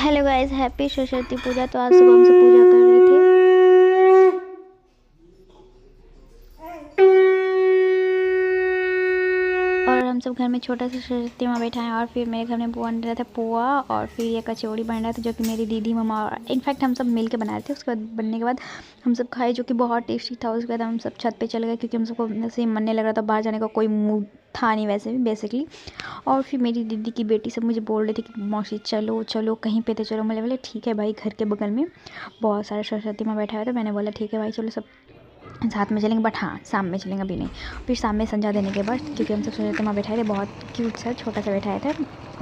Hello guys, happy Saraswati पूजा। तो आज सुबह हम सब पूजा कर रहे थे और हम सब घर में छोटा सा सरस्वती माँ बैठा है। और फिर मेरे घर में बन रहा था पुआ और फिर ये कचौड़ी बन रहा था जो कि मेरी दीदी मम्मा और इनफैक्ट हम सब मिल के बना रहे थे। उसके बाद बनने के बाद हम सब खाए जो कि बहुत टेस्टी था। उसके बाद हम सब छत पे चले गए क्योंकि हम सबको ऐसे मन नहीं लग रहा था, बाहर जाने का कोई मूड था नहीं वैसे भी बेसिकली। और फिर मेरी दीदी की बेटी सब मुझे बोल रही थी कि मौसी चलो चलो कहीं पे तो चलो। मैं बोले ठीक है भाई, घर के बगल में बहुत सारे सरस्वती माँ बैठा हुआ था। मैंने बोला ठीक है भाई चलो सब साथ में चलेंगे, बट हाँ शाम में चलेंगे, अभी नहीं। फिर शाम में संध्या देने के बाद क्योंकि हम सब सरस्वती माँ बैठाए थे, बहुत क्यूट सा छोटा सा बैठाए थे।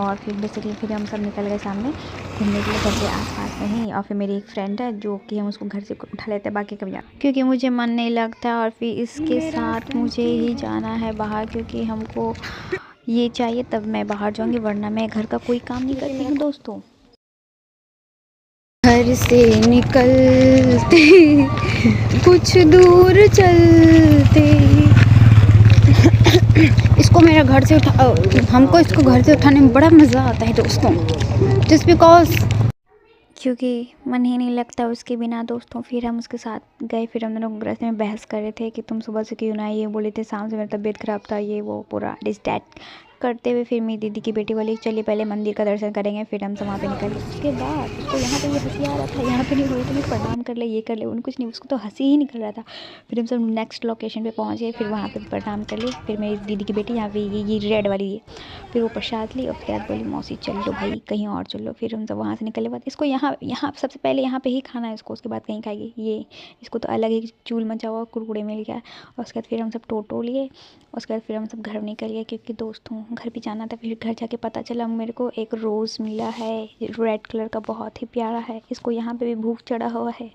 और फिर बेसिकली फिर हम सब निकल गए सामने घूमने के लिए घर के आसपास में ही। और फिर मेरी एक फ्रेंड है जो कि हम उसको घर से उठा लेते हैं बाकी कभी क्योंकि मुझे मन नहीं लगता। और फिर इसके साथ मुझे ही जाना है बाहर क्योंकि हमको ये चाहिए तब मैं बाहर जाऊँगी, वरना मैं घर का कोई काम नहीं करती हूँ दोस्तों। घर से निकलते कुछ दूर चलते इसको मेरा घर से हमको इसको घर से उठाने में बड़ा मज़ा आता है दोस्तों, जस्ट बिकॉज क्योंकि मन ही नहीं लगता उसके बिना दोस्तों। फिर हम उसके साथ गए, फिर हम दोनों रास्ते में बहस कर रहे थे कि तुम सुबह से क्यों ना आए, ये बोले थे शाम से मेरी तबीयत ख़राब था, ये वो पूरा डिस्टैट करते हुए फिर मेरी दीदी की बेटी बोली चलिए पहले मंदिर का दर्शन करेंगे, फिर हम सब वहाँ पे निकले। उसके बाद उसको यहाँ पे ये हंसी आ रहा था, यहाँ पे नहीं हो रही थी, प्रणाम कर ले ये कर ले, उन कुछ नहीं, उसको तो हंसी ही निकल रहा था। फिर हम सब नेक्स्ट लोकेशन पे पहुँच गए, फिर वहाँ पे प्रणाम कर ले। फिर मेरी दीदी की बेटी यहाँ पे ये रेड वाली है, फिर वो प्रसाद ली और उसके बाद बोली मौसी चल लो भाई कहीं और चलो। फिर हम सब वहाँ से निकले। बाद इसको यहाँ यहाँ सबसे पहले यहाँ पे ही खाना है इसको, उसके बाद कहीं खाएगी ये। इसको तो अलग ही चूल मचा हुआ कुरकुरे मिल गया। और उसके बाद फिर हम सब टोटो लिए, उसके बाद फिर हम सब घर निकल गए क्योंकि दोस्तों घर भी जाना था। फिर घर जाके पता चला मेरे को एक रोज़ मिला है रेड कलर का, बहुत ही प्यारा है। इसको यहाँ पे भी भूख चढ़ा हुआ है।